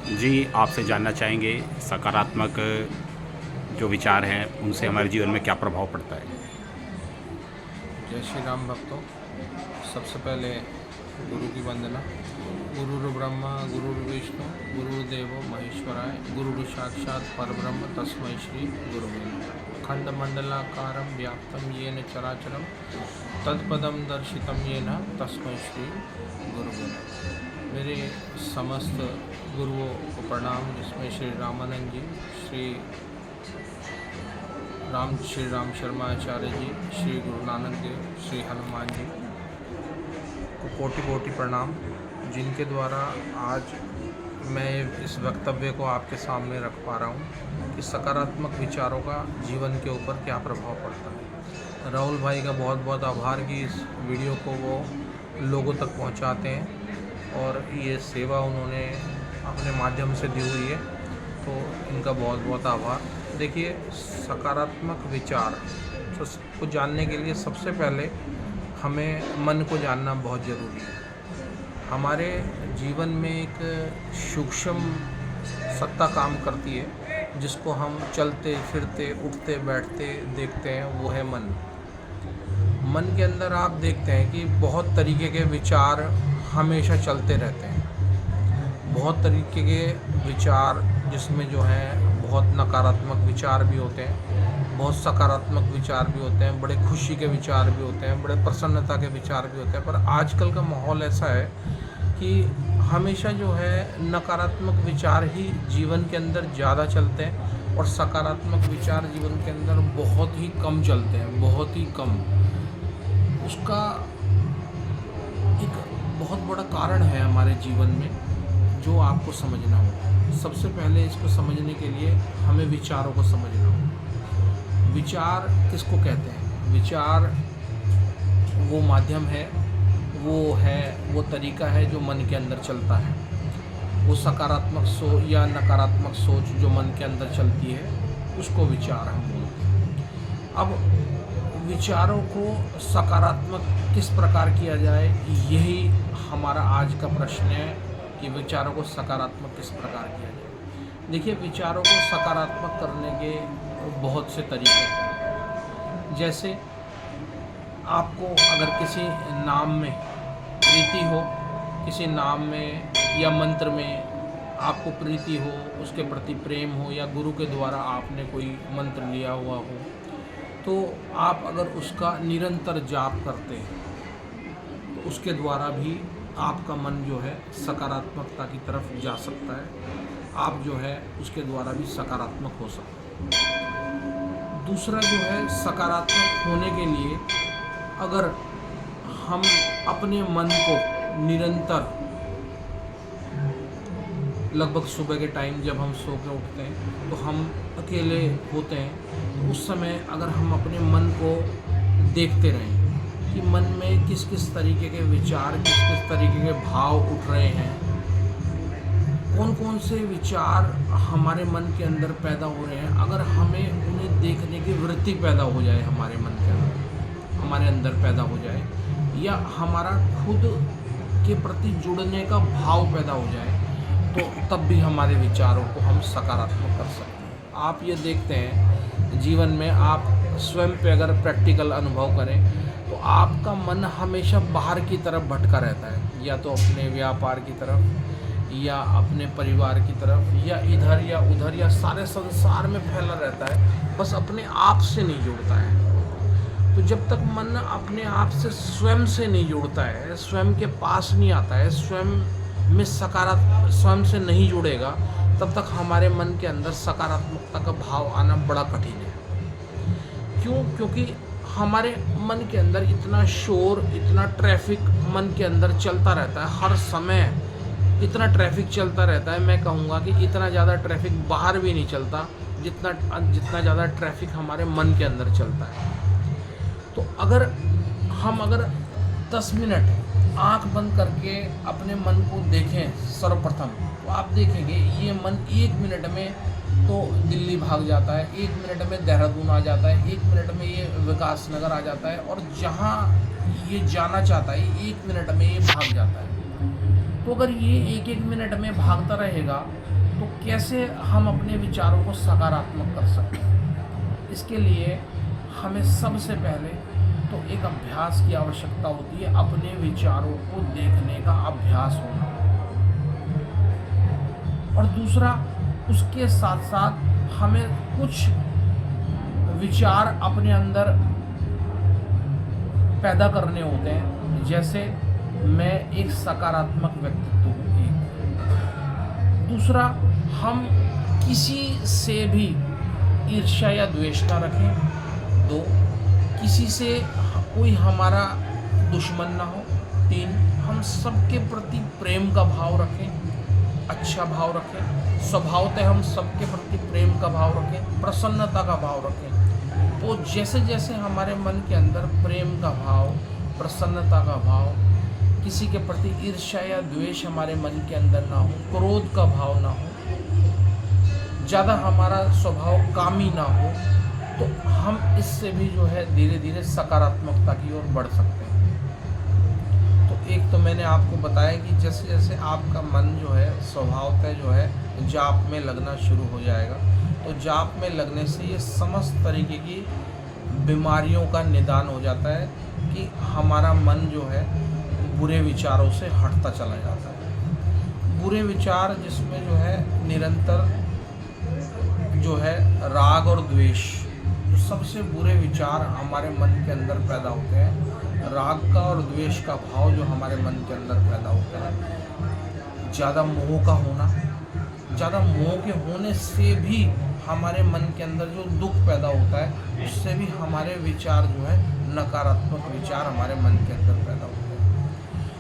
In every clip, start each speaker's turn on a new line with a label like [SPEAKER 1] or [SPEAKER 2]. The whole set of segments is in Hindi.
[SPEAKER 1] जी, आपसे जानना चाहेंगे सकारात्मक जो विचार हैं उनसे हमारे जीवन में क्या प्रभाव पड़ता है?
[SPEAKER 2] जय श्री राम भक्तों। सबसे पहले गुरु की वंदना। गुरुर् ब्रह्मा गुरुर्विष्णु गुरुर्देवो महेश्वराय गुरुर् साक्षात् परब्रह्म तस्मै श्री गुरुवे नमः। खंडमंडलाकारं व्याप्तं येन चराचरं तत्पदं दर्शितं येन तस्मै श्री गुरुवे नमः। मेरे समस्त गुरुओं को प्रणाम, जिसमें श्री रामानंद जी, श्री राम शर्मा आचार्य जी, श्री गुरु नानक देव, श्री हनुमान जी को कोटि कोटि प्रणाम, जिनके द्वारा आज मैं इस वक्तव्य को आपके सामने रख पा रहा हूँ कि सकारात्मक विचारों का जीवन के ऊपर क्या प्रभाव पड़ता है। राहुल भाई का बहुत बहुत आभार कि इस वीडियो को वो लोगों तक पहुँचाते हैं और ये सेवा उन्होंने अपने माध्यम से दी हुई है, तो इनका बहुत बहुत आभार। देखिए, सकारात्मक विचार को जानने के लिए सबसे पहले हमें मन को जानना बहुत ज़रूरी है। हमारे जीवन में एक सूक्ष्म सत्ता काम करती है, जिसको हम चलते फिरते उठते बैठते देखते हैं, वो है मन। मन के अंदर आप देखते हैं कि बहुत तरीके के विचार हमेशा चलते रहते हैं। बहुत तरीके के विचार, जिसमें जो है बहुत नकारात्मक विचार भी होते हैं, बहुत सकारात्मक विचार भी होते हैं, बड़े खुशी के विचार भी होते हैं, बड़े प्रसन्नता के विचार भी होते हैं। पर आजकल का माहौल ऐसा है कि हमेशा जो है नकारात्मक विचार ही जीवन के अंदर ज़्यादा चलते हैं और सकारात्मक विचार जीवन के अंदर बहुत ही कम चलते हैं, बहुत ही कम। उसका एक बहुत बड़ा कारण है हमारे जीवन में, जो आपको समझना होगा। सबसे पहले इसको समझने के लिए हमें विचारों को समझना होगा। विचार किसको कहते हैं? विचार वो माध्यम है, वो तरीका है जो मन के अंदर चलता है। वो सकारात्मक सोच या नकारात्मक सोच जो मन के अंदर चलती है, उसको विचार हम बोलते हैं। अब विचारों को सकारात्मक किस प्रकार किया जाए, यही हमारा आज का प्रश्न है कि विचारों को सकारात्मक किस प्रकार किया जाए। देखिए, विचारों को सकारात्मक करने के बहुत से तरीके हैं। जैसे आपको अगर किसी नाम में प्रीति हो, किसी नाम में या मंत्र में आपको प्रीति हो, उसके प्रति प्रेम हो, या गुरु के द्वारा आपने कोई मंत्र लिया हुआ हो, तो आप अगर उसका निरंतर जाप करते हैं, तो उसके द्वारा भी आपका मन जो है सकारात्मकता की तरफ जा सकता है। आप जो है उसके द्वारा भी सकारात्मक हो सकते हैं। दूसरा जो है, सकारात्मक होने के लिए अगर हम अपने मन को निरंतर, लगभग सुबह के टाइम जब हम सो के उठते हैं तो हम अकेले होते हैं, तो उस समय अगर हम अपने मन को देखते रहें कि मन में किस किस तरीके के विचार, किस किस तरीके के भाव उठ रहे हैं, कौन कौन से विचार हमारे मन के अंदर पैदा हो रहे हैं, अगर हमें उन्हें देखने की वृत्ति पैदा हो जाए, हमारे मन के अंदर, हमारे अंदर पैदा हो जाए, या हमारा खुद के प्रति जुड़ने का भाव पैदा हो जाए, तो तब भी हमारे विचारों को हम सकारात्मक कर सकते हैं। आप ये देखते हैं जीवन में, आप स्वयं पे अगर प्रैक्टिकल अनुभव करें, तो आपका मन हमेशा बाहर की तरफ भटका रहता है, या तो अपने व्यापार की तरफ, या अपने परिवार की तरफ, या इधर या उधर, या सारे संसार में फैला रहता है, बस अपने आप से नहीं जुड़ता है। तो जब तक मन अपने आप से, स्वयं से नहीं जुड़ता है, स्वयं के पास नहीं आता है, स्वयं में स्वयं से नहीं जुड़ेगा, तब तक हमारे मन के अंदर सकारात्मकता का भाव आना बड़ा कठिन है। क्यों? क्योंकि हमारे मन के अंदर इतना शोर, इतना ट्रैफिक मन के अंदर चलता रहता है, हर समय इतना ट्रैफिक चलता रहता है। मैं कहूँगा कि इतना ज़्यादा ट्रैफिक बाहर भी नहीं चलता, जितना ज़्यादा ट्रैफिक हमारे मन के अंदर चलता है। तो अगर 10 मिनट आंख बंद करके अपने मन को देखें सर्वप्रथम, तो आप देखेंगे ये मन 1 मिनट में तो दिल्ली भाग जाता है, 1 मिनट में देहरादून आ जाता है, 1 मिनट में ये विकास नगर आ जाता है, और जहाँ ये जाना चाहता है 1 मिनट में ये भाग जाता है। तो अगर ये एक एक मिनट में भागता रहेगा तो कैसे हम अपने विचारों को सकारात्मक कर सकते हैं। इसके लिए हमें सबसे पहले तो एक अभ्यास की आवश्यकता होती है, अपने विचारों को देखने का अभ्यास होना। और दूसरा, उसके साथ साथ हमें कुछ विचार अपने अंदर पैदा करने होते हैं। जैसे मैं एक सकारात्मक व्यक्तित्व हूँ, एक। दूसरा, हम किसी से भी ईर्ष्या या द्वेष ना रखें। 2, किसी से कोई हमारा दुश्मन ना हो। 3, हम सबके प्रति प्रेम का भाव रखें, अच्छा भाव रखें। स्वभावतः हम सबके प्रति प्रेम का भाव रखें, प्रसन्नता का भाव रखें। तो जैसे जैसे हमारे मन के अंदर प्रेम का भाव, प्रसन्नता का भाव, किसी के प्रति ईर्ष्या या द्वेष हमारे मन के अंदर ना हो, क्रोध का भाव ना हो, ज़्यादा हमारा स्वभाव कामी ना हो, तो हम इससे भी जो है धीरे धीरे सकारात्मकता की ओर बढ़ सकते हैं। तो एक तो मैंने आपको बताया कि जैसे जैसे आपका मन जो है स्वभावतः जो है जाप में लगना शुरू हो जाएगा, तो जाप में लगने से ये समस्त तरीके की बीमारियों का निदान हो जाता है कि हमारा मन जो है बुरे विचारों से हटता चला जाता है। बुरे विचार जिसमें जो है निरंतर जो है राग और द्वेष, जो सबसे बुरे विचार हमारे मन के अंदर पैदा होते हैं, राग का और द्वेष का भाव जो हमारे मन के अंदर पैदा होता है, ज़्यादा मोह का होना, ज़्यादा मोह के होने से भी हमारे मन के अंदर जो दुख पैदा होता है, उससे भी हमारे विचार जो है नकारात्मक विचार हमारे मन के अंदर पैदा होते हैं।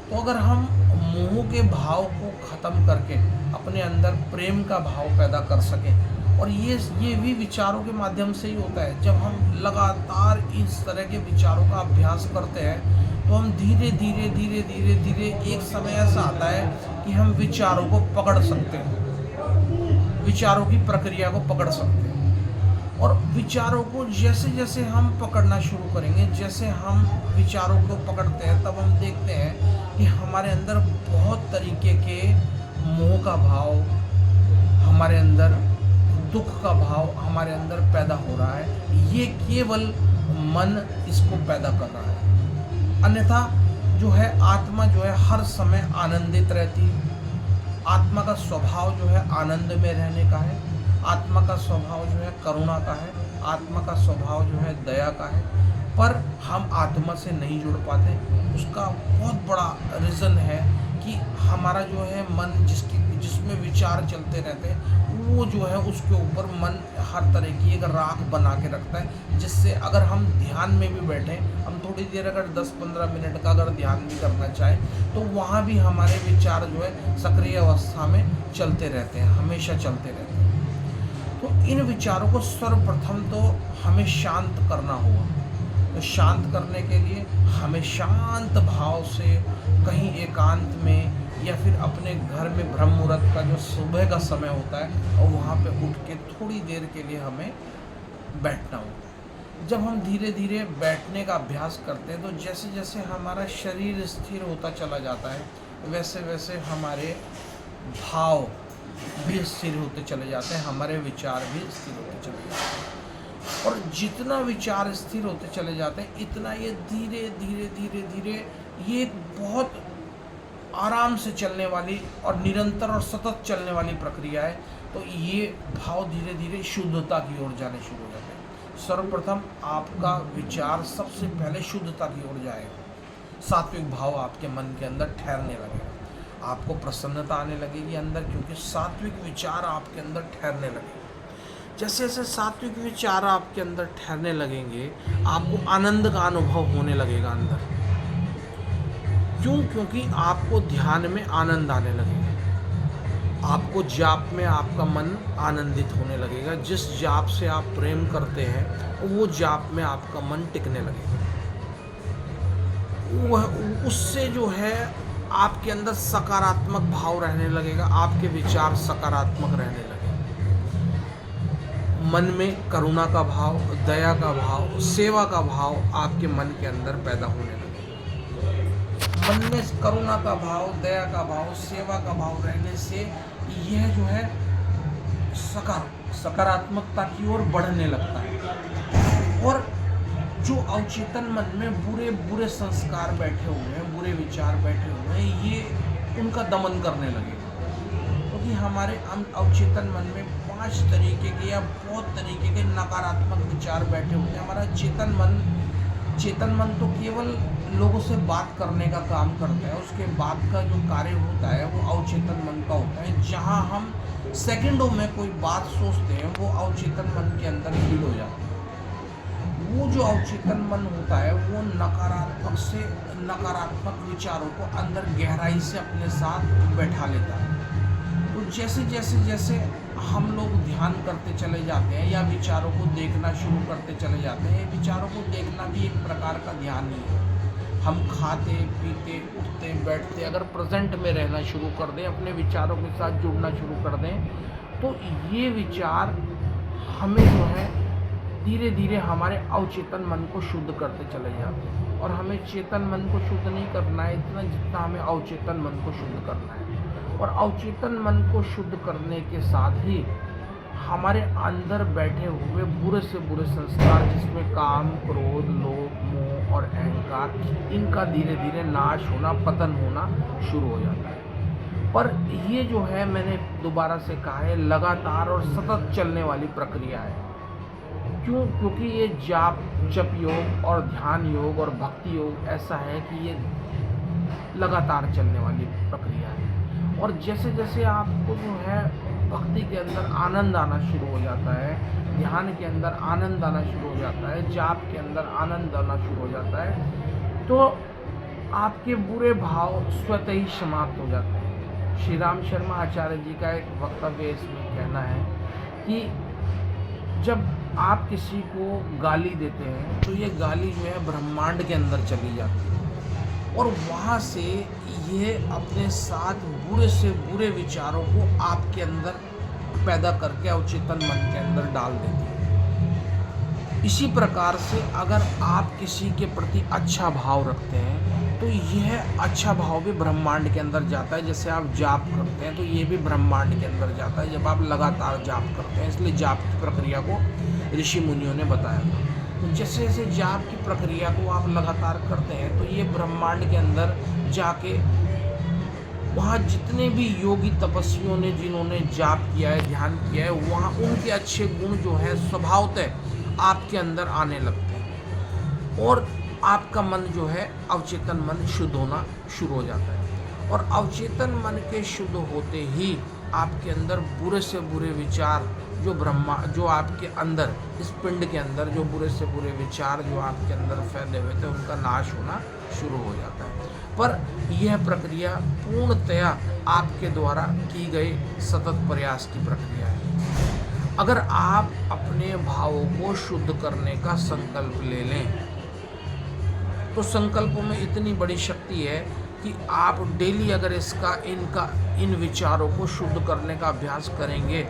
[SPEAKER 2] तो अगर हम मोह के भाव को ख़त्म करके अपने अंदर प्रेम का भाव पैदा कर सकें, और ये भी विचारों के माध्यम से ही होता है। जब हम लगातार इस तरह के विचारों का अभ्यास करते हैं तो हम धीरे धीरे धीरे धीरे धीरे एक समय ऐसा आता है कि हम विचारों को पकड़ सकते हैं, विचारों की प्रक्रिया को पकड़ सकते हैं। और विचारों को जैसे जैसे हम पकड़ना शुरू करेंगे, जैसे हम विचारों को पकड़ते हैं, तब हम देखते हैं कि हमारे अंदर बहुत तरीके के मोह का भाव, हमारे अंदर दुख का भाव हमारे अंदर पैदा हो रहा है। ये केवल मन इसको पैदा कर रहा है, अन्यथा जो है आत्मा जो है हर समय आनंदित रहती है। आत्मा का स्वभाव जो है आनंद में रहने का है, आत्मा का स्वभाव जो है करुणा का है, आत्मा का स्वभाव जो है दया का है। पर हम आत्मा से नहीं जुड़ पाते। उसका बहुत बड़ा रीज़न है कि हमारा जो है मन जिसमें विचार चलते रहते हैं, वो जो है उसके ऊपर मन हर तरह की एक राख बना के रखता है, जिससे अगर हम ध्यान में भी बैठें, हम थोड़ी देर अगर 10-15 मिनट का अगर ध्यान भी करना चाहें, तो वहाँ भी हमारे विचार जो है सक्रिय अवस्था में चलते रहते हैं, हमेशा चलते रहते हैं। तो इन विचारों को सर्वप्रथम तो हमें शांत करना होगा। तो शांत करने के लिए हमें शांत भाव से कहीं एकांत में या फिर अपने घर में ब्रह्म मुहूर्त का जो सुबह का समय होता है, और वहाँ पे उठ के थोड़ी देर के लिए हमें बैठना होता है। जब हम धीरे धीरे बैठने का अभ्यास करते हैं, तो जैसे जैसे हमारा शरीर स्थिर होता चला जाता है, वैसे वैसे हमारे भाव भी स्थिर होते चले जाते हैं, हमारे विचार भी स्थिर होते चले जाते हैं। और जितना विचार स्थिर होते चले जाते हैं, इतना ये धीरे धीरे धीरे धीरे ये बहुत आराम से चलने वाली और निरंतर और सतत चलने वाली प्रक्रिया है। तो ये भाव धीरे धीरे शुद्धता की ओर जाने शुरू हो जाते हैं। सर्वप्रथम आपका विचार सबसे पहले शुद्धता की ओर जाएगा, सात्विक भाव आपके मन के अंदर ठहरने लगेगा, आपको प्रसन्नता आने लगेगी अंदर, क्योंकि सात्विक विचार आपके अंदर ठहरने लगेगा। जैसे जैसे सात्विक विचार आपके अंदर ठहरने लगेंगे, आपको आनंद का अनुभव होने लगेगा अंदर। क्यों? क्योंकि आपको ध्यान में आनंद आने लगेगा, आपको जाप में आपका मन आनंदित होने लगेगा। जिस जाप से आप प्रेम करते हैं, वो जाप में आपका मन टिकने लगेगा। वह उससे जो है आपके अंदर सकारात्मक भाव रहने लगेगा, आपके विचार सकारात्मक रहने लगेंगे। मन में करुणा का भाव, दया का भाव, सेवा का भाव आपके मन के अंदर पैदा होने लगेगा। मन में करुणा का भाव, दया का भाव, सेवा का भाव रहने से यह जो है सकारात्मकता की ओर बढ़ने लगता है। और जो अवचेतन मन में बुरे बुरे संस्कार बैठे हुए हैं, बुरे विचार बैठे हुए हैं, ये उनका दमन करने लगेगा। क्योंकि हमारे अवचेतन मन में 5 तरीके के या बहुत तरीके के नकारात्मक विचार बैठे होते हैं। हमारा चेतन मन तो केवल लोगों से बात करने का काम करता है। उसके बाद का जो कार्य होता है वो अवचेतन मन का होता है। जहाँ हम सेकंडों में कोई बात सोचते हैं वो अवचेतन मन के अंदर फीड हो जाता है। वो जो अवचेतन मन होता है वो नकारात्मक विचारों को अंदर गहराई से अपने साथ बैठा लेता है। तो जैसे हम लोग ध्यान करते चले जाते हैं या विचारों को देखना शुरू करते चले जाते हैं, विचारों को देखना भी एक प्रकार का ध्यान ही है। हम खाते पीते उठते बैठते अगर प्रेजेंट में रहना शुरू कर दें, अपने विचारों के साथ जुड़ना शुरू कर दें, तो ये विचार हमें जो है धीरे धीरे हमारे अवचेतन मन को शुद्ध करते चले जाते हैं। और हमें चेतन मन को शुद्ध नहीं करना है इतना जितना हमें अवचेतन मन को शुद्ध करना है। और अवचेतन मन को शुद्ध करने के साथ ही हमारे अंदर बैठे हुए बुरे से बुरे संस्कार, जिसमें काम, क्रोध, लोभ, मोह और अहंकार, इनका धीरे धीरे नाश होना, पतन होना शुरू हो जाता है। पर ये जो है, मैंने दोबारा से कहा है, लगातार और सतत चलने वाली प्रक्रिया है। क्यों? क्योंकि ये जप योग और ध्यान योग और भक्ति योग ऐसा है कि ये लगातार चलने वाली प्रक्रिया है। और जैसे जैसे आपको जो है भक्ति के अंदर आनंद आना शुरू हो जाता है, ध्यान के अंदर आनंद आना शुरू हो जाता है, जाप के अंदर आनंद आना शुरू हो जाता है, तो आपके बुरे भाव स्वतः ही समाप्त हो जाते हैं। श्री राम शर्मा आचार्य जी का एक वक्तव्य इसमें कहना है कि जब आप किसी को गाली देते हैं तो ये गाली जो है ब्रह्मांड के अंदर चली जाती है और वहाँ से ये अपने साथ बुरे से बुरे विचारों को आपके अंदर पैदा करके अवचेतन मन के अंदर डाल देती है। इसी प्रकार से अगर आप किसी के प्रति अच्छा भाव रखते हैं तो यह अच्छा भाव भी ब्रह्मांड के अंदर जाता है। जैसे आप जाप करते हैं तो ये भी ब्रह्मांड के अंदर जाता है जब आप लगातार जाप करते हैं। इसलिए जाप की प्रक्रिया को ऋषि मुनियों ने बताया था। तो जैसे जैसे जाप की प्रक्रिया को आप लगातार करते हैं तो ये ब्रह्मांड के अंदर जाके वहाँ जितने भी योगी तपस्वियों ने जिन्होंने जाप किया है, ध्यान किया है, वहाँ उनके अच्छे गुण जो है स्वभावतः आपके अंदर आने लगते हैं और आपका मन जो है अवचेतन मन शुद्ध होना शुरू हो जाता है। और अवचेतन मन के शुद्ध होते ही आपके अंदर बुरे से बुरे विचार जो आपके अंदर इस पिंड के अंदर जो बुरे से बुरे विचार जो आपके अंदर फैले हुए थे उनका नाश होना शुरू हो जाता है। पर यह प्रक्रिया पूर्णतया आपके द्वारा की गई सतत प्रयास की प्रक्रिया है। अगर आप अपने भावों को शुद्ध करने का संकल्प ले लें तो संकल्पों में इतनी बड़ी शक्ति है कि आप डेली अगर इन विचारों को शुद्ध करने का अभ्यास करेंगे,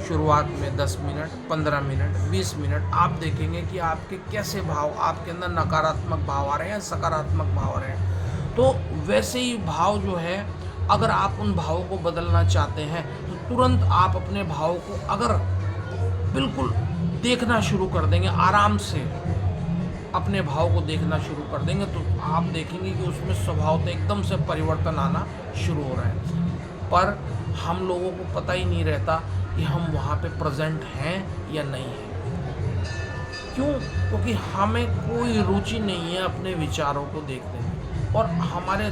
[SPEAKER 2] शुरुआत में 10 मिनट, 15 मिनट, 20 मिनट, आप देखेंगे कि आपके कैसे भाव, आपके अंदर नकारात्मक भाव आ रहे हैं, सकारात्मक भाव आ रहे हैं। तो वैसे ही भाव जो है, अगर आप उन भावों को बदलना चाहते हैं तो तुरंत आप अपने भाव को अगर बिल्कुल देखना शुरू कर देंगे, आराम से अपने भाव को देखना शुरू कर देंगे, तो आप देखेंगे कि उसमें स्वभावतः एकदम से परिवर्तन आना शुरू हो रहा है। पर हम लोगों को पता ही नहीं रहता कि हम वहाँ पे प्रेजेंट हैं या नहीं हैं। क्यों? क्योंकि हमें कोई रुचि नहीं है अपने विचारों को देखने में। और हमारे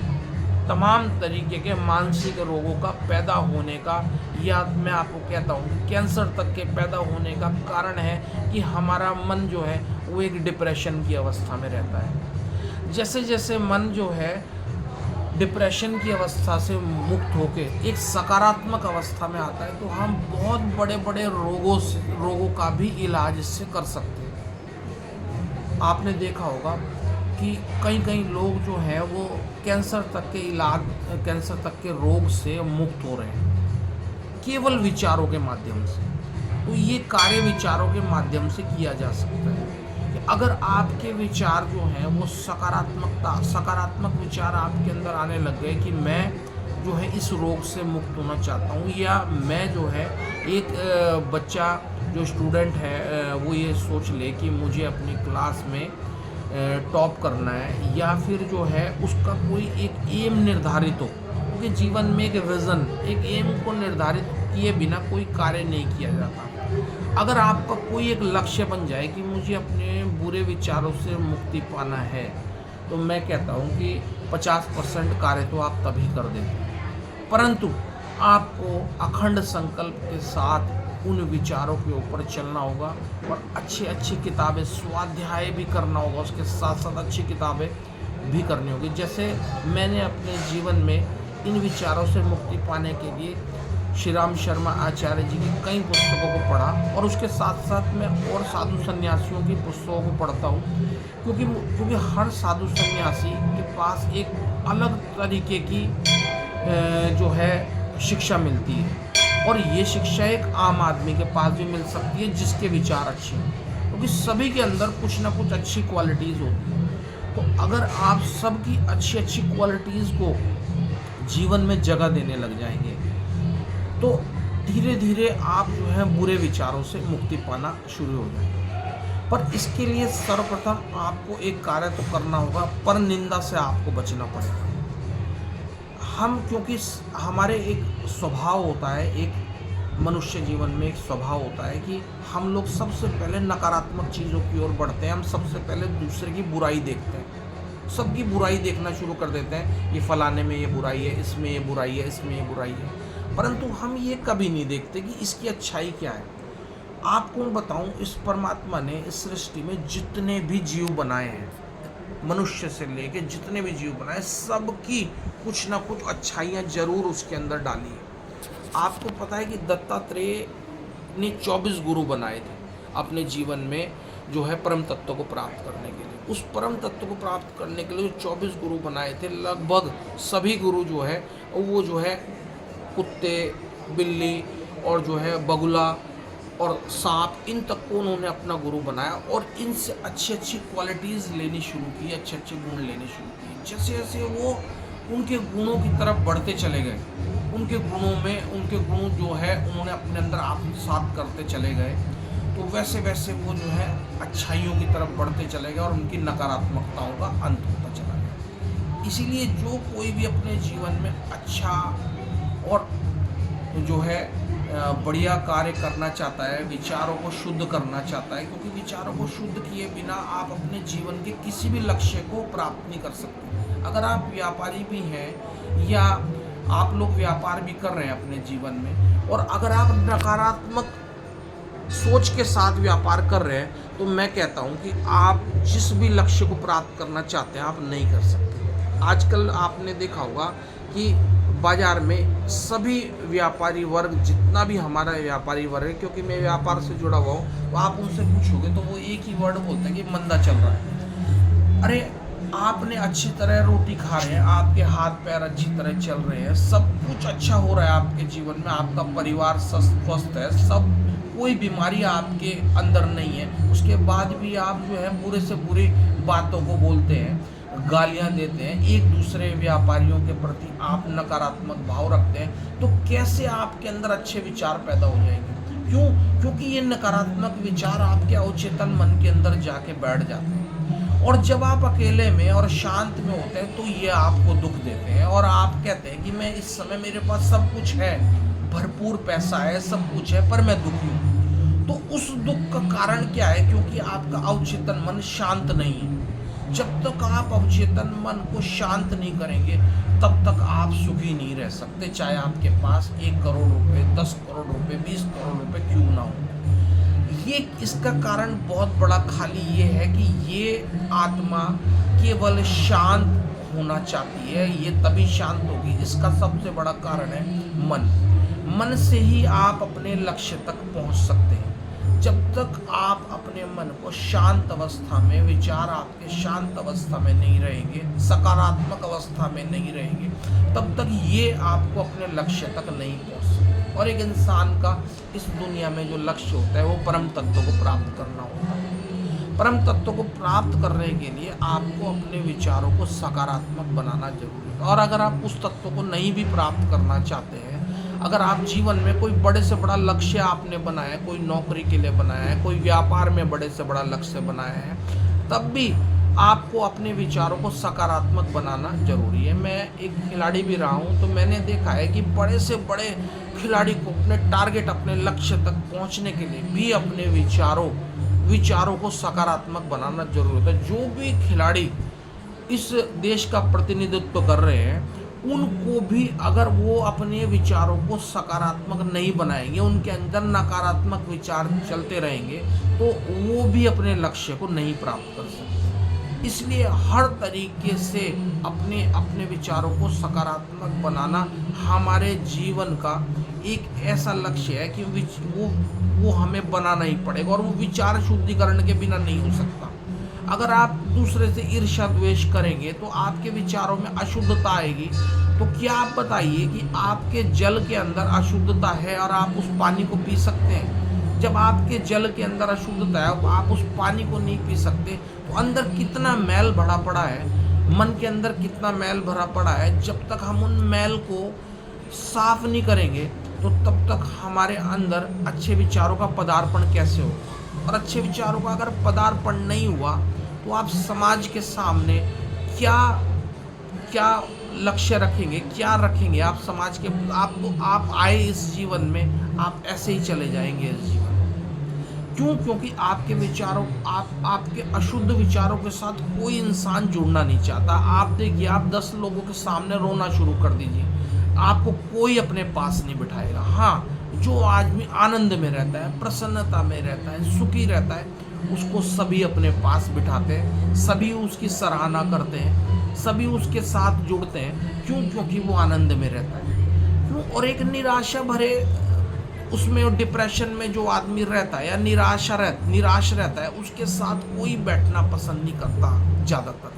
[SPEAKER 2] तमाम तरीके के मानसिक रोगों का पैदा होने का, या मैं आपको कहता हूँ कैंसर तक के पैदा होने का कारण है कि हमारा मन जो है वो एक डिप्रेशन की अवस्था में रहता है। जैसे जैसे मन जो है डिप्रेशन की अवस्था से मुक्त होके एक सकारात्मक अवस्था में आता है तो हम बहुत बड़े बड़े रोगों का भी इलाज इससे कर सकते हैं। आपने देखा होगा कि कई लोग जो हैं वो कैंसर तक के रोग से मुक्त हो रहे हैं केवल विचारों के माध्यम से। तो ये कार्य विचारों के माध्यम से किया जा सकता है। कि अगर आपके विचार जो हैं वो सकारात्मक विचार आपके अंदर आने लग गए कि मैं जो है इस रोग से मुक्त होना चाहता हूँ, या मैं जो है एक बच्चा जो स्टूडेंट है वो ये सोच ले कि मुझे अपनी क्लास में टॉप करना है, या फिर जो है उसका कोई एक एम निर्धारित हो, क्योंकि जीवन में एक विज़न, एक एम को निर्धारित किए बिना कोई कार्य नहीं किया जाता। अगर आपका कोई एक लक्ष्य बन जाए कि मुझे अपने बुरे विचारों से मुक्ति पाना है, तो मैं कहता हूँ कि 50% कार्य तो आप तभी कर देते हैं, परंतु आपको अखंड संकल्प के साथ उन विचारों के ऊपर चलना होगा और अच्छी किताबें, स्वाध्याय भी करना होगा, उसके साथ साथ अच्छी किताबें भी करनी होगी। जैसे मैंने अपने जीवन में इन विचारों से मुक्ति पाने के लिए श्री राम शर्मा आचार्य जी की कई पुस्तकों को पढ़ा, और उसके साथ साथ मैं और साधु सन्यासियों की पुस्तकों को पढ़ता हूँ, क्योंकि हर साधु सन्यासी के पास एक अलग तरीके की जो है शिक्षा मिलती है, और ये शिक्षा एक आम आदमी के पास भी मिल सकती है जिसके विचार अच्छे हैं, क्योंकि सभी के अंदर कुछ ना कुछ अच्छी क्वालिटीज़ होती हैं। तो अगर आप सबकी अच्छी क्वालिटीज़ को जीवन में जगह देने लग जाएंगे, तो धीरे धीरे आप जो है बुरे विचारों से मुक्ति पाना शुरू हो जाएंगे। पर इसके लिए सर्वप्रथम आपको एक कार्य तो करना होगा, पर निंदा से आपको बचना पड़ेगा। क्योंकि हमारे एक स्वभाव होता है, एक मनुष्य जीवन में एक स्वभाव होता है कि हम लोग सबसे पहले नकारात्मक चीज़ों की ओर बढ़ते हैं। हम सबसे पहले दूसरे की बुराई देखते हैं, सबकी बुराई देखना शुरू कर देते हैं, ये फलाने में ये बुराई है, इसमें ये बुराई है, इसमें ये बुराई है, परंतु हम ये कभी नहीं देखते कि इसकी अच्छाई क्या है। आपको बताऊं, इस परमात्मा ने इस सृष्टि में जितने भी जीव बनाए हैं, मनुष्य से लेके जितने भी जीव बनाए, सबकी कुछ ना कुछ अच्छाइयाँ जरूर उसके अंदर डाली है। आपको पता है कि दत्तात्रेय ने 24 गुरु बनाए थे अपने जीवन में, जो है परम तत्व को प्राप्त करने के लिए। उस परम तत्व को प्राप्त करने के लिए जो 24 गुरु बनाए थे, लगभग सभी गुरु जो है वो जो है कुत्ते, बिल्ली और जो है बगुला और सांप, इन तक को उन्होंने अपना गुरु बनाया, और इनसे अच्छी क्वालिटीज़ लेनी शुरू की, अच्छे गुण लेने शुरू किए। जैसे जैसे वो उनके गुणों की तरफ बढ़ते चले गए, उनके गुण जो है उन्होंने अपने अंदर आत्मसात करते चले गए, तो वैसे वैसे वो जो है अच्छाइयों की तरफ बढ़ते चले गए और उनकी नकारात्मकताओं का अंत होता चला गया। इसीलिए जो कोई भी अपने जीवन में अच्छा और जो है बढ़िया कार्य करना चाहता है, विचारों को शुद्ध करना चाहता है, क्योंकि विचारों को शुद्ध किए बिना आप अपने जीवन के किसी भी लक्ष्य को प्राप्त नहीं कर सकते। अगर आप व्यापारी भी हैं या आप लोग व्यापार भी कर रहे हैं अपने जीवन में, और अगर आप नकारात्मक सोच के साथ व्यापार कर रहे हैं, तो मैं कहता हूं कि आप जिस भी लक्ष्य को प्राप्त करना चाहते हैं आप नहीं कर सकते। आजकल आपने देखा होगा कि बाज़ार में सभी व्यापारी वर्ग, जितना भी हमारा व्यापारी वर्ग है, क्योंकि मैं व्यापार से जुड़ा हुआ हूँ, तो आप उनसे पूछोगे तो वो एक ही वर्ड बोलते हैं कि मंदा चल रहा है। अरे आपने अच्छी तरह रोटी खा रहे हैं, आपके हाथ पैर अच्छी तरह चल रहे हैं, सब कुछ अच्छा हो रहा है आपके जीवन में, आपका परिवार स्वस्थ है, सब कोई बीमारी आपके अंदर नहीं है, उसके बाद भी आप जो है बुरे से बुरी बातों को बोलते हैं, गालियां देते हैं, एक दूसरे व्यापारियों के प्रति आप नकारात्मक भाव रखते हैं, तो कैसे आपके अंदर अच्छे विचार पैदा हो जाएंगे? क्यों? क्योंकि ये नकारात्मक विचार आपके अवचेतन मन के अंदर जाके बैठ जाते हैं, और जब आप अकेले में और शांत में होते हैं तो ये आपको दुख देते हैं, और आप कहते हैं कि मैं इस समय मेरे पास सब कुछ है, भरपूर पैसा है, सब कुछ है, पर मैं दुखी हूँ। तो उस दुख का कारण क्या है? क्योंकि आपका अवचेतन मन शांत नहीं है। जब तक आप अवचेतन मन को शांत नहीं करेंगे, तब तक आप सुखी नहीं रह सकते, चाहे आपके पास 1 करोड़ रुपए, 10 करोड़ रुपए, 20 करोड़ रुपए क्यों ना हो। ये इसका कारण बहुत बड़ा खाली ये है कि ये आत्मा केवल शांत होना चाहती है, ये तभी शांत होगी। इसका सबसे बड़ा कारण है मन से ही आप अपने लक्ष्य तक पहुंच सकते हैं। जब तक आप अपने मन को शांत अवस्था में, विचार आपके शांत अवस्था में नहीं रहेंगे, सकारात्मक अवस्था में नहीं रहेंगे, तब तक ये आपको अपने लक्ष्य तक नहीं पहुंच सकते। और एक इंसान का इस दुनिया में जो लक्ष्य होता है वो परम तत्व को प्राप्त करना होता है। परम तत्व को प्राप्त करने के लिए आपको अपने विचारों को सकारात्मक बनाना जरूरी है। और अगर आप उस तत्व को नहीं भी प्राप्त करना चाहते हैं, अगर आप जीवन में कोई बड़े से बड़ा लक्ष्य आपने बनाया है, कोई नौकरी के लिए बनाया है, कोई व्यापार में बड़े से बड़ा लक्ष्य बनाया है, तब भी आपको अपने विचारों को सकारात्मक बनाना जरूरी है। मैं एक खिलाड़ी भी रहा हूँ, तो मैंने देखा है कि बड़े से बड़े खिलाड़ी को अपने टारगेट, अपने लक्ष्य तक पहुँचने के लिए भी अपने विचारों को सकारात्मक बनाना जरूरी होता है। जो भी खिलाड़ी इस देश का प्रतिनिधित्व कर रहे हैं, उनको भी अगर वो अपने विचारों को सकारात्मक नहीं बनाएंगे, उनके अंदर नकारात्मक विचार चलते रहेंगे, तो वो भी अपने लक्ष्य को नहीं प्राप्त कर सकते। इसलिए हर तरीके से अपने अपने विचारों को सकारात्मक बनाना हमारे जीवन का एक ऐसा लक्ष्य है कि वो हमें बनाना ही पड़ेगा, और वो विचार शुद्धिकरण के बिना नहीं हो सकता। अगर आप दूसरे से ईर्ष्या द्वेष करेंगे तो आपके विचारों में अशुद्धता आएगी। तो क्या आप बताइए कि आपके जल के अंदर अशुद्धता है और आप उस पानी को पी सकते हैं? जब आपके जल के अंदर अशुद्धता है, आप उस पानी को नहीं पी सकते, तो अंदर कितना मैल भरा पड़ा है, मन के अंदर कितना मैल भरा पड़ा है। जब तक हम उन मैल को साफ नहीं करेंगे, तो तब तक हमारे अंदर अच्छे विचारों का पदार्पण कैसे होगा? और अच्छे विचारों का अगर पदार्पण नहीं हुआ, तो आप समाज के सामने क्या लक्ष्य रखेंगे, क्या रखेंगे? आप समाज के आप आए इस जीवन में, आप ऐसे ही चले जाएंगे इस जीवन में। क्यों? क्योंकि आपके विचारों, आपके अशुद्ध विचारों के साथ कोई इंसान जुड़ना नहीं चाहता। आप देखिए, आप 10 लोगों के सामने रोना शुरू कर दीजिए, आपको कोई अपने पास नहीं बिठाएगा। हाँ, जो आदमी आनंद में रहता है, प्रसन्नता में रहता है, सुखी रहता है, उसको सभी अपने पास बिठाते हैं, सभी उसकी सराहना करते हैं, सभी उसके साथ जुड़ते हैं। क्यों? क्योंकि वो आनंद में रहता है। क्यों? और एक निराशा भरे उसमें, डिप्रेशन में जो आदमी रहता है या निराश रहता है, उसके साथ कोई बैठना पसंद नहीं करता ज़्यादातर।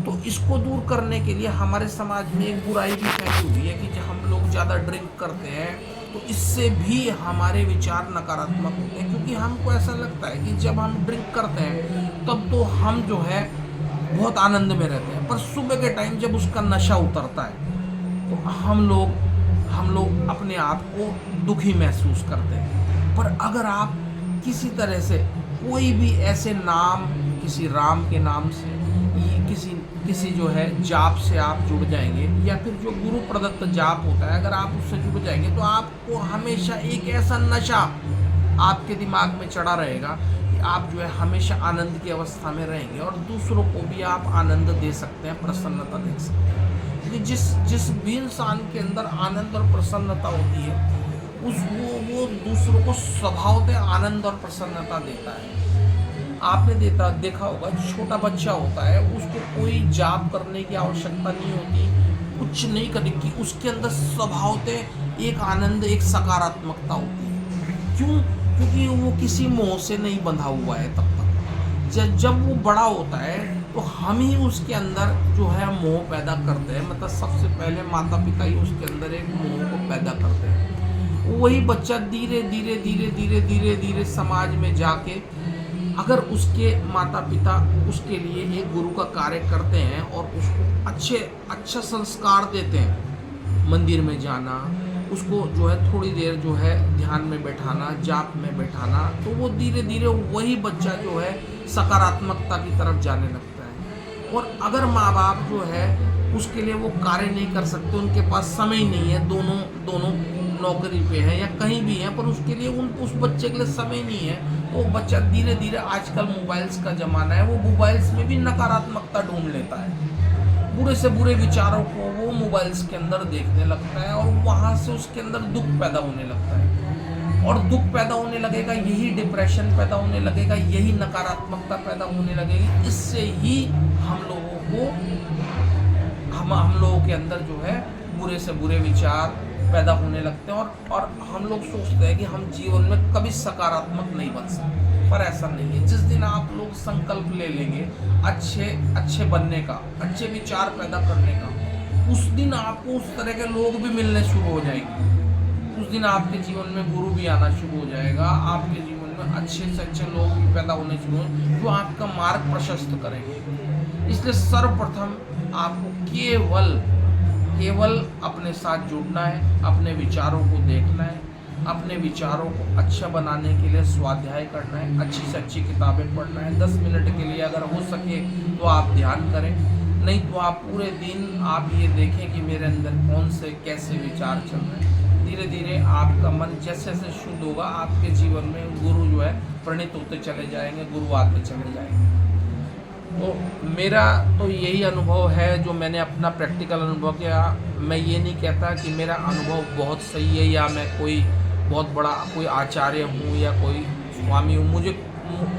[SPEAKER 2] तो इसको दूर करने के लिए हमारे समाज में एक बुराई भी फैली हुई है कि जब हम लोग ज़्यादा ड्रिंक करते हैं, तो इससे भी हमारे विचार नकारात्मक होते हैं। क्योंकि हमको ऐसा लगता है कि जब हम ड्रिंक करते हैं, तब तो हम जो है बहुत आनंद में रहते हैं, पर सुबह के टाइम जब उसका नशा उतरता है, तो हम लोग अपने आप को दुखी महसूस करते हैं। पर अगर आप किसी तरह से कोई भी ऐसे नाम, किसी राम के नाम से, किसी जो है जाप से आप जुड़ जाएंगे, या फिर जो गुरु प्रदत्त जाप होता है, अगर आप उससे जुड़ जाएंगे, तो आपको हमेशा एक ऐसा नशा आपके दिमाग में चढ़ा रहेगा कि आप जो है हमेशा आनंद की अवस्था में रहेंगे, और दूसरों को भी आप आनंद दे सकते हैं, प्रसन्नता दे सकते हैं। क्योंकि जिस भी इंसान के अंदर आनंद और प्रसन्नता होती है, वो दूसरों को स्वभावतः आनंद और प्रसन्नता देता है। आपने देखा होगा, छोटा बच्चा होता है, उसको कोई जाप करने की आवश्यकता नहीं होती, कुछ नहीं करने की, उसके अंदर स्वभावतः एक आनंद, एक सकारात्मकता होती है। क्यों? क्योंकि वो किसी मोह से नहीं बंधा हुआ है तब तक। जब वो बड़ा होता है, तो हम ही उसके अंदर जो है मोह पैदा करते हैं। मतलब सबसे पहले माता पिता ही उसके अंदर एक मोह को पैदा करते हैं। वही बच्चा धीरे धीरे समाज में जाके, अगर उसके माता पिता उसके लिए एक गुरु का कार्य करते हैं और उसको अच्छा संस्कार देते हैं, मंदिर में जाना, उसको जो है थोड़ी देर जो है ध्यान में बैठाना, जाप में बैठाना, तो वो धीरे धीरे वही बच्चा जो है सकारात्मकता की तरफ जाने लगता है। और अगर माँ बाप जो है उसके लिए वो कार्य नहीं कर सकते, उनके पास समय नहीं है, दोनों नौकरी पे हैं या कहीं भी हैं, पर उसके लिए उस बच्चे के लिए समय नहीं है, तो बच्चा धीरे धीरे, आजकल मोबाइल्स का ज़माना है, वो मोबाइल्स में भी नकारात्मकता ढूंढ लेता है। बुरे से बुरे विचारों को वो मोबाइल्स के अंदर देखने लगता है, और वहाँ से उसके अंदर दुख पैदा होने लगता है। और दुख पैदा होने लगेगा, यही डिप्रेशन पैदा होने लगेगा, यही नकारात्मकता पैदा होने लगेगी। इससे ही हम लोगों के अंदर जो है बुरे से बुरे विचार पैदा होने लगते हैं, और हम लोग सोचते हैं कि हम जीवन में कभी सकारात्मक नहीं बन सकते, पर ऐसा नहीं है। जिस दिन आप लोग संकल्प ले लेंगे अच्छे बनने का, अच्छे विचार पैदा करने का, उस दिन आपको उस तरह के लोग भी मिलने शुरू हो जाएंगे। उस दिन आपके जीवन में गुरु भी आना शुरू हो जाएगा, आपके जीवन में अच्छे से अच्छे लोग भी पैदा होने शुरू होंगे जो आपका मार्ग प्रशस्त करेंगे। इसलिए सर्वप्रथम आपको केवल अपने साथ जुड़ना है, अपने विचारों को देखना है, अपने विचारों को अच्छा बनाने के लिए स्वाध्याय करना है, अच्छी से अच्छी किताबें पढ़ना है। 10 मिनट के लिए अगर हो सके तो आप ध्यान करें, नहीं तो आप पूरे दिन आप ये देखें कि मेरे अंदर कौन से कैसे विचार चल रहे हैं। धीरे धीरे आपका मन जैसे जैसे शुद्ध होगा, आपके जीवन में गुरु जो है प्रणीत होते चले जाएंगे, गुरु आते चले जाएंगे। तो मेरा तो यही अनुभव है जो मैंने अपना प्रैक्टिकल अनुभव किया। मैं ये नहीं कहता कि मेरा अनुभव बहुत सही है या मैं कोई बहुत बड़ा कोई आचार्य हूँ या कोई स्वामी हूँ,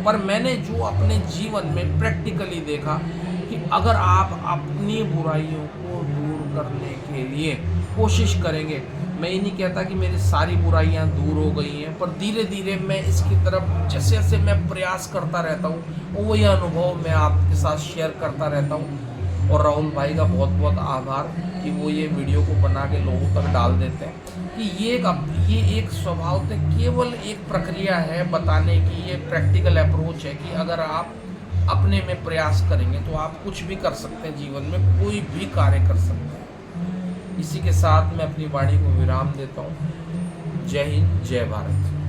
[SPEAKER 2] पर मैंने जो अपने जीवन में प्रैक्टिकली देखा कि अगर आप अपनी बुराइयों को दूर करने के लिए कोशिश करेंगे, मैं ये नहीं कहता कि मेरी सारी बुराइयां दूर हो गई हैं, पर धीरे धीरे मैं इसकी तरफ जैसे जैसे मैं प्रयास करता रहता हूँ, वही अनुभव मैं आपके साथ शेयर करता रहता हूँ। और राहुल भाई का बहुत बहुत आभार कि वो ये वीडियो को बना के लोगों तक डाल देते हैं कि ये एक स्वभाव से केवल एक प्रक्रिया है बताने की, ये प्रैक्टिकल अप्रोच है कि अगर आप अपने में प्रयास करेंगे तो आप कुछ भी कर सकते हैं, जीवन में कोई भी कार्य कर सकते हैं। इसी के साथ मैं अपनी वाणी को विराम देता हूँ। जय हिंद, जय भारत।